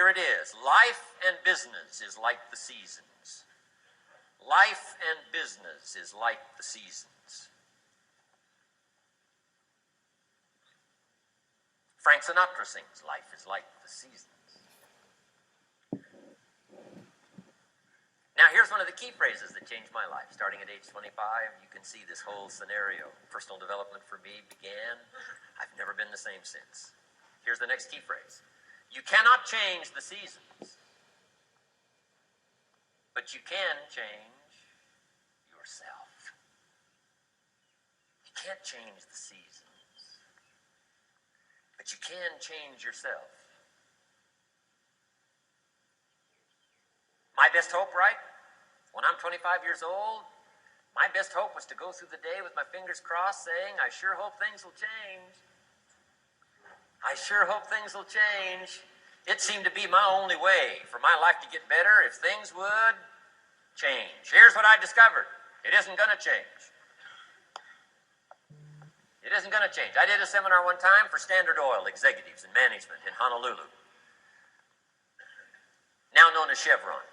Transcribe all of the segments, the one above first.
here it is. Life and business is like the seasons. Life and business is like the seasons. Frank Sinatra sings, life is like the seasons. Now, here's one of the key phrases that changed my life. Starting at age 25, you can see this whole scenario. Personal development for me began. I've never been the same since. Here's the next key phrase. You cannot change the seasons, but you can change yourself. You can't change the seasons, but you can change yourself. My best hope, right? When I'm 25 years old, my best hope was to go through the day with my fingers crossed saying, I sure hope things will change. I sure hope things will change. It seemed to be my only way for my life to get better if things would change. Here's what I discovered. It isn't going to change. It isn't going to change. I did a seminar one time for Standard Oil executives and management in Honolulu, now known as Chevron.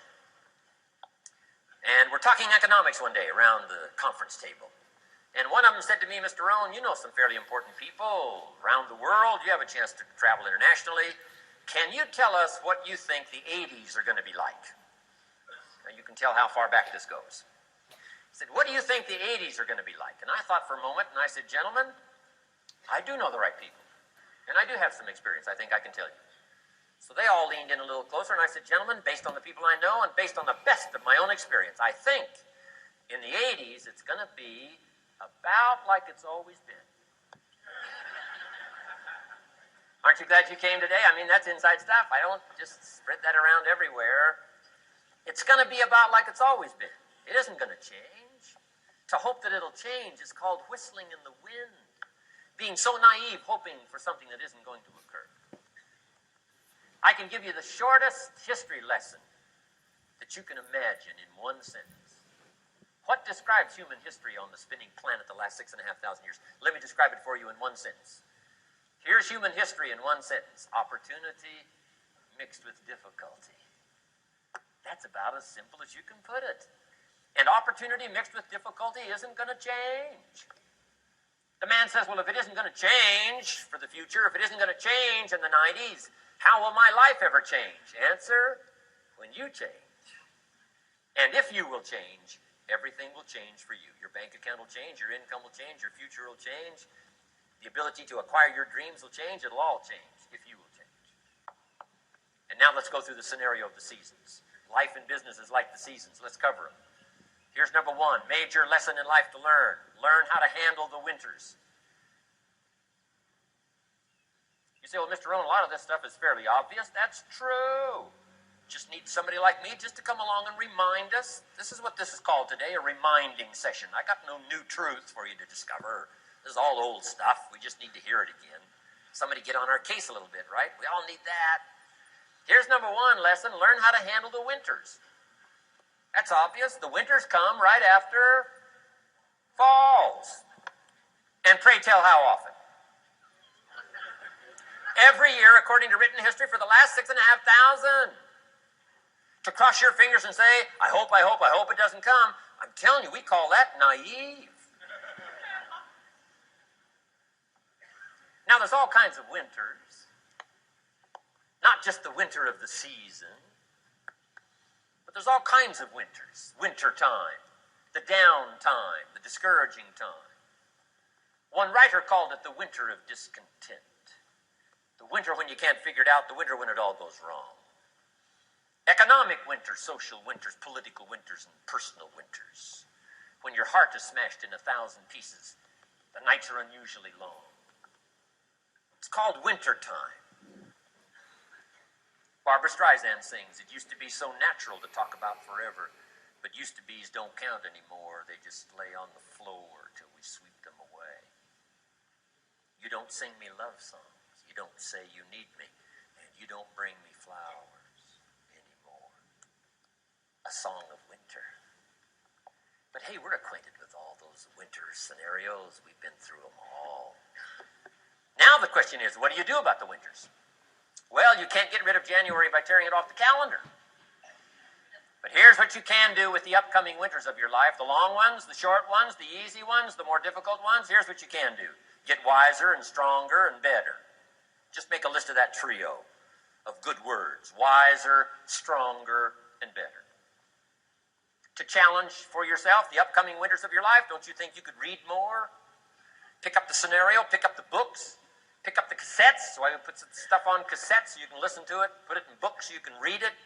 And we're talking economics one day around the conference table. And one of them said to me, Mr. Rohn, you know some fairly important people around the world. You have a chance to travel internationally. Can you tell us what you think the 80s are going to be like? Now, you can tell how far back this goes. He said, what do you think the 80s are going to be like? And I thought for a moment, and I said, gentlemen, I do know the right people. And I do have some experience, I think I can tell you. So they all leaned in a little closer, and I said, gentlemen, based on the people I know and based on the best of my own experience, I think in the 80s it's going to be about like it's always been. Aren't you glad you came today? I mean, that's inside stuff. I don't just spread that around everywhere. It's going to be about like it's always been. It isn't going to change. To hope that it'll change is called whistling in the wind, being so naive, hoping for something that isn't going to occur. I can give you the shortest history lesson that you can imagine in one sentence. What describes human history on the spinning planet the last 6,500 years? Let me describe it for you in one sentence. Here's human history in one sentence. Opportunity mixed with difficulty. That's about as simple as you can put it. And opportunity mixed with difficulty isn't going to change. The man says, well, if it isn't going to change for the future, if it isn't going to change in the 90s, how will my life ever change? Answer, when you change. And if you will change, everything will change for you. Your bank account will change, your income will change, your future will change. The ability to acquire your dreams will change. It'll all change if you will change. And now let's go through the scenario of the seasons. Life and business is like the seasons. Let's cover them. Here's number one, major lesson in life to learn. Learn how to handle the winters. You say, well, Mr. Rohn, a lot of this stuff is fairly obvious. That's true. Just need somebody like me just to come along and remind us. This is what this is called today, a reminding session. I got no new truth for you to discover. This is all old stuff. We just need to hear it again. Somebody get on our case a little bit, right? We all need that. Here's number one lesson. Learn how to handle the winters. That's obvious. The winters come right after falls. And pray tell how often? Every year, according to written history, for the last 6,500. To cross your fingers and say, I hope it doesn't come. I'm telling you, we call that naive. Now, there's all kinds of winters. Not just the winter of the season, but there's all kinds of winters. Winter time, the down time, the discouraging time. One writer called it the winter of discontent. The winter when you can't figure it out, the winter when it all goes wrong. Economic winters, social winters, political winters, and personal winters. When your heart is smashed in 1,000 pieces, the nights are unusually long. It's called winter time. Barbara Streisand sings, it used to be so natural to talk about forever, but used to be's don't count anymore. They just lay on the floor till we sweep them away. You don't sing me love songs. You don't say you need me, and you don't bring me flowers anymore. A song of winter. But hey, we're acquainted with all those winter scenarios. We've been through them all. Now the question is, what do you do about the winters? Well, you can't get rid of January by tearing it off the calendar. But here's what you can do with the upcoming winters of your life. The long ones, the short ones, the easy ones, the more difficult ones. Here's what you can do. Get wiser and stronger and better. Just make a list of that trio of good words. Wiser, stronger, and better. To challenge for yourself the upcoming winters of your life, don't you think you could read more? Pick up the scenario, pick up the books, pick up the cassettes. So I would put some stuff on cassettes so you can listen to it, put it in books so you can read it.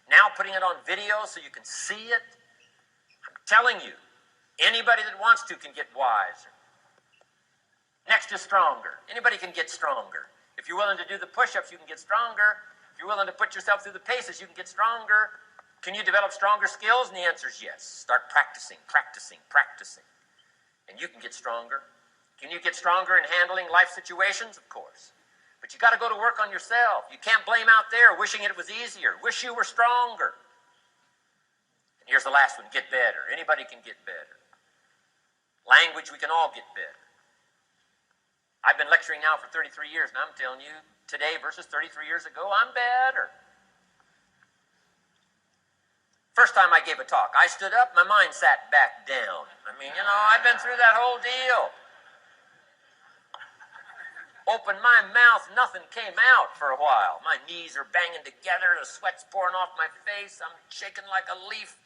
Now putting it on video so you can see it. I'm telling you, anybody that wants to can get wiser. Next is stronger. Anybody can get stronger. If you're willing to do the push-ups, you can get stronger. If you're willing to put yourself through the paces, you can get stronger. Can you develop stronger skills? And the answer is yes. Start practicing, practicing, practicing. And you can get stronger. Can you get stronger in handling life situations? Of course. But you got to go to work on yourself. You can't blame out there wishing it was easier. Wish you were stronger. And here's the last one, get better. Anybody can get better. Language, we can all get better. I've been lecturing now for 33 years, and I'm telling you, today versus 33 years ago, I'm better. First time I gave a talk, I stood up, my mind sat back down. I mean, I've been through that whole deal. Opened my mouth, nothing came out for a while. My knees are banging together, the sweat's pouring off my face, I'm shaking like a leaf.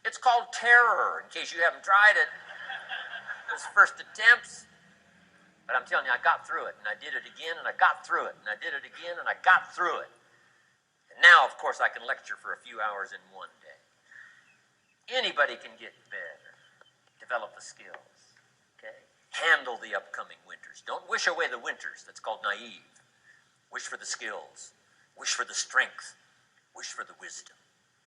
It's called terror, in case you haven't tried it. Those first attempts. But I'm telling you, I got through it, and I did it again, and I got through it, and I did it again, and I got through it. And now, of course, I can lecture for a few hours in one day. Anybody can get better. Develop the skills, okay? Handle the upcoming winters. Don't wish away the winters. That's called naive. Wish for the skills. Wish for the strength. Wish for the wisdom.